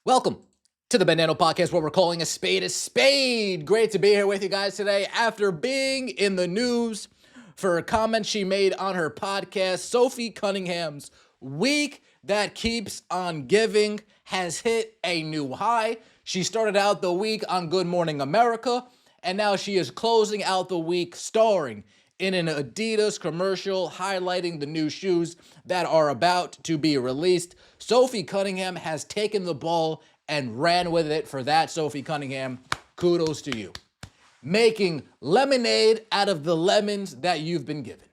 Welcome to the Banana Podcast, where we're calling a spade a spade. Great to be here with you guys today. After being in the news for a comment she made on her podcast, Sophie Cunningham's week that keeps on giving has hit a new high. She started out the week on Good Morning America, and now she is closing out the week starring in an Adidas commercial highlighting the new shoes that are about to be released. Sophie Cunningham has taken the ball and ran with it. For that, Sophie Cunningham, kudos to you. Making lemonade out of the lemons that you've been given.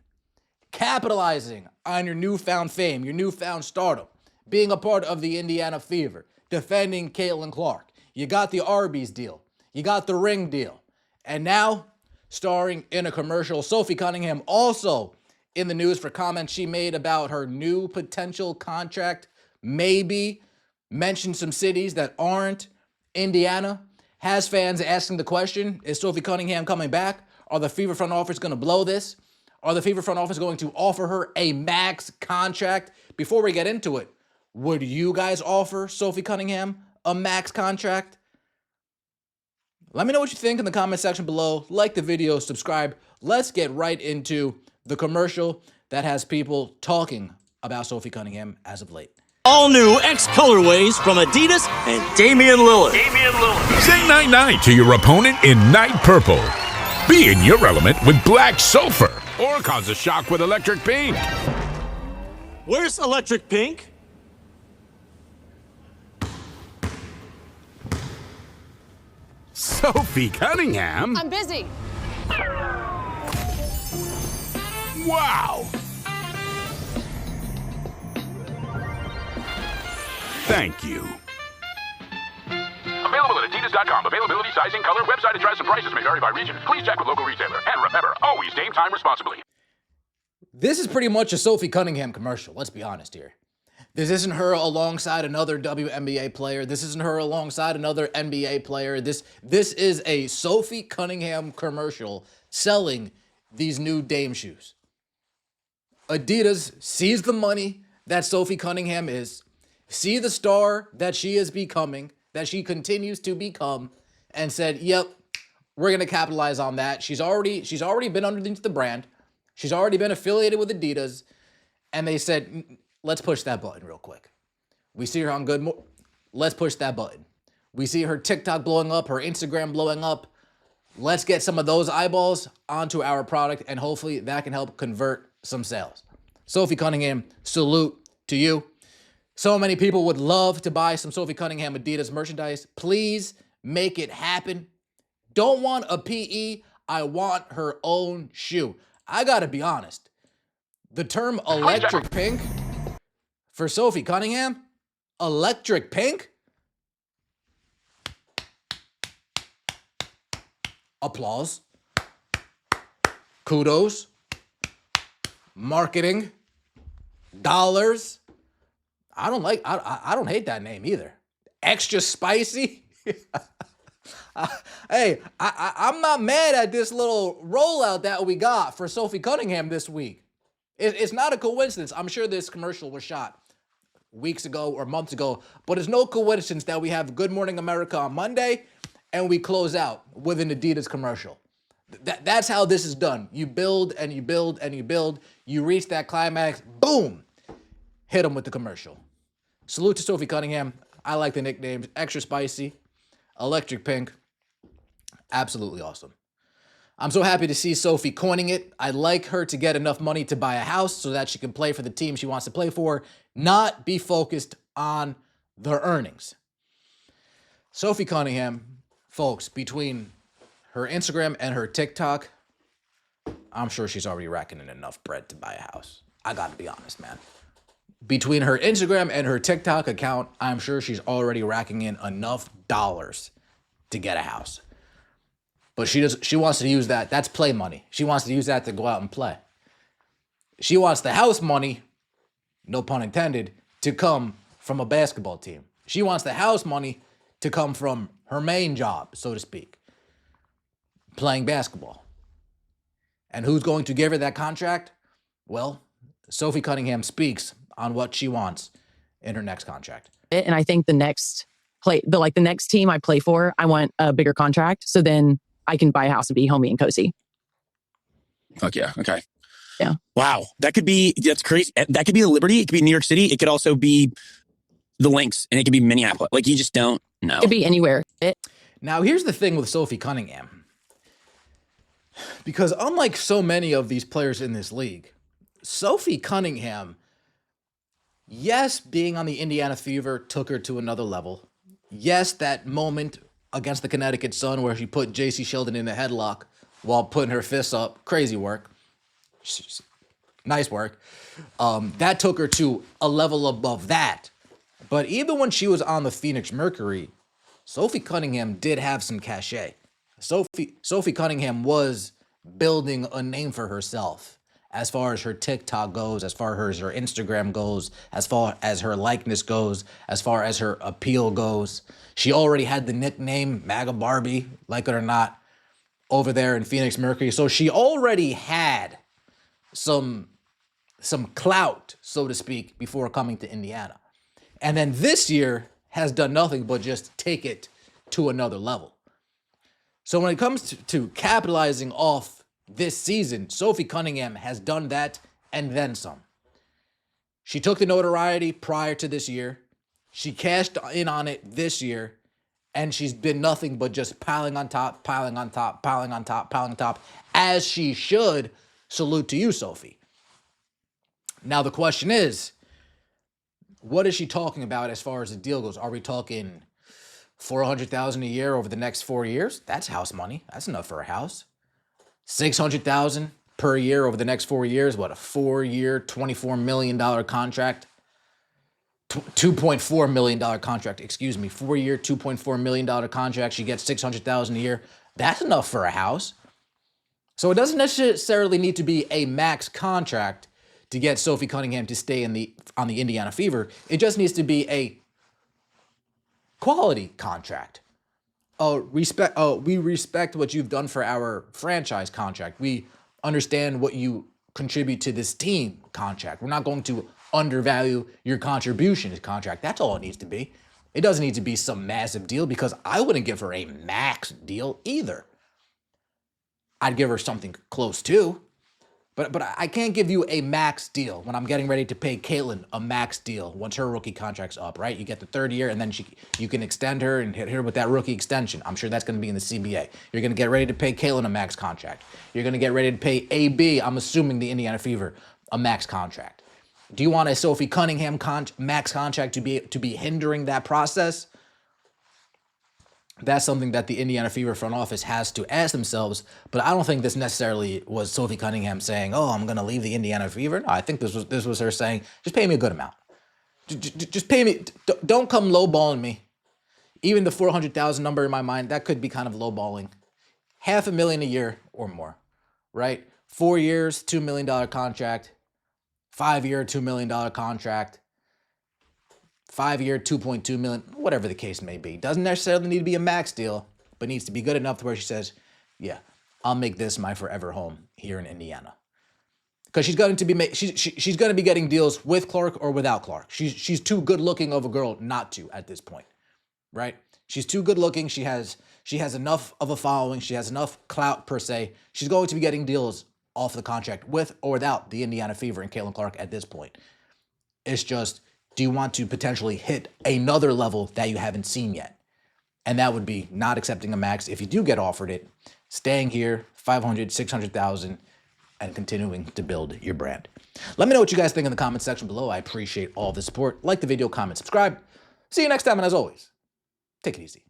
Capitalizing on your newfound fame, your newfound stardom. Being a part of the Indiana Fever. Defending Caitlin Clark. You got the Arby's deal. You got the ring deal. And now, starring in a commercial, Sophie Cunningham also in the news for comments she made about her new potential contract. Maybe mentioned some cities that aren't Indiana. Has fans asking the question, is Sophie Cunningham coming back? Are the Fever front office going to blow this? Are the Fever front office going to offer her a max contract? Before we get into it, would you guys offer Sophie Cunningham a max contract? Let me know what you think in the comment section below. Like the video, subscribe. Let's get right into the commercial that has people talking about Sophie Cunningham as of late. All new X colorways from Adidas and Damian Lillard. Say night-night to your opponent in night purple. Be in your element with black sulfur. Or cause a shock with electric pink. Where's electric pink? Sophie Cunningham? I'm busy. Wow! Thank you. Available at Adidas.com. Availability, sizing, color, website address, and prices may vary by region. Please check with local retailer. And remember, always game time responsibly. This is pretty much a Sophie Cunningham commercial, let's be honest here. This isn't her alongside another WNBA player. This isn't her alongside another NBA player. This is a Sophie Cunningham commercial selling these new Dame shoes. Adidas sees the money that Sophie Cunningham is, see the star that she is becoming, that she continues to become, and said, yep, we're going to capitalize on that. She's already been underneath the brand. She's already been affiliated with Adidas. And they said, let's push that button real quick. We see her on let's push that button. We see her TikTok blowing up, her Instagram blowing up. Let's get some of those eyeballs onto our product, and hopefully that can help convert some sales. Sophie Cunningham, salute to you. So many people would love to buy some Sophie Cunningham Adidas merchandise. Please make it happen. Don't want a PE. I want her own shoe. I gotta be honest. The term electric pink for Sophie Cunningham, electric pink? Applause. Kudos. Marketing. Dollars. I don't hate that name either. Extra spicy. Hey, I'm not mad at this little rollout that we got for Sophie Cunningham this week. It's not a coincidence. I'm sure this commercial was shot weeks ago or months ago, but it's no coincidence that we have Good Morning America on Monday and we close out with an Adidas commercial. That's how this is done. You build and you build and you build. You reach that climax, boom, hit them with the commercial. Salute to Sophie Cunningham. I like the nicknames. Extra spicy, electric pink. Absolutely awesome. I'm so happy to see Sophie coining it. I'd like her to get enough money to buy a house so that she can play for the team she wants to play for, not be focused on the earnings. Sophie Cunningham, folks, between her Instagram and her TikTok, I'm sure she's already racking in enough bread to buy a house. I gotta be honest, man. Between her Instagram and her TikTok account, I'm sure she's already racking in enough dollars to get a house. But she wants to use that. That's play money. She wants to use that to go out and play. She wants the house money, no pun intended, to come from a basketball team. She wants the house money to come from her main job, so to speak, playing basketball. And who's going to give her that contract? Well, Sophie Cunningham speaks on what she wants in her next contract. And I think the next the next team I play for, I want a bigger contract. So then I can buy a house and be homey and cozy. Fuck yeah. Okay. Yeah. Wow. That's crazy. That could be the Liberty. It could be New York City. It could also be the Lynx, and it could be Minneapolis. Like, you just don't know. It could be anywhere. Now, here's the thing with Sophie Cunningham. Because unlike so many of these players in this league, Sophie Cunningham, yes, being on the Indiana Fever took her to another level. Yes, that moment against the Connecticut Sun where she put J.C. Sheldon in the headlock while putting her fists up, crazy work. Nice work. That took her to a level above that. But even when she was on the Phoenix Mercury, Sophie Cunningham did have some cachet. Sophie Cunningham was building a name for herself as far as her TikTok goes, as far as her Instagram goes, as far as her likeness goes, as far as her appeal goes. She already had the nickname MAGA Barbie, like it or not, over there in Phoenix Mercury. So she already had some clout, so to speak, before coming to Indiana. And then this year has done nothing but just take it to another level. So when it comes to capitalizing off this season, Sophie Cunningham has done that and then some. She took the notoriety prior to this year. She cashed in on it this year. And she's been nothing but just piling on top, piling on top, piling on top, piling on top, as she should. Salute to you, Sophie. Now, the question is, what is she talking about as far as the deal goes? Are we talking $400,000 a year over the next 4 years? That's house money. That's enough for a house. $600,000 per year over the next 4 years. What, a 4-year, $24 million contract? $2.4 million contract, 4-year, $2.4 million contract. She gets $600,000 a year. That's enough for a house. So it doesn't necessarily need to be a max contract to get Sophie Cunningham to stay on the Indiana Fever. It just needs to be a quality contract. We respect what you've done for our franchise contract. We understand what you contribute to this team contract. We're not going to undervalue your contribution to contract. That's all it needs to be. It doesn't need to be some massive deal, because I wouldn't give her a max deal either. I'd give her something close to, but I can't give you a max deal when I'm getting ready to pay Caitlin a max deal once her rookie contract's up, right? You get the third year, and then you can extend her and hit her with that rookie extension. I'm sure that's going to be in the CBA. You're going to get ready to pay Caitlin a max contract. You're going to get ready to pay AB, I'm assuming the Indiana Fever, a max contract. Do you want a Sophie Cunningham max contract to be hindering that process? That's something that the Indiana Fever front office has to ask themselves, but I don't think this necessarily was Sophie Cunningham saying, "Oh, I'm going to leave the Indiana Fever." No, I think this was her saying, "Just pay me a good amount. Just pay me. Don't come lowballing me." Even the $400,000 number in my mind, that could be kind of lowballing. $500,000 a year or more, right? 4 years, $2 million contract. 5-year, $2 million contract. 5-year, $2.2 million, whatever the case may be. Doesn't necessarily need to be a max deal, but needs to be good enough to where she says, yeah, I'll make this my forever home here in Indiana. Because she's going to be she's going to be getting deals with Clark or without Clark. She's too good looking of a girl not to at this point, right? She's too good looking. She has enough of a following. She has enough clout per se. She's going to be getting deals off the contract with or without the Indiana Fever and Caitlin Clark at this point. It's just, do you want to potentially hit another level that you haven't seen yet? And that would be not accepting a max if you do get offered it, staying here, $500,000, $600,000, and continuing to build your brand. Let me know what you guys think in the comment section below. I appreciate all the support. Like the video, comment, subscribe. See you next time, and as always, take it easy.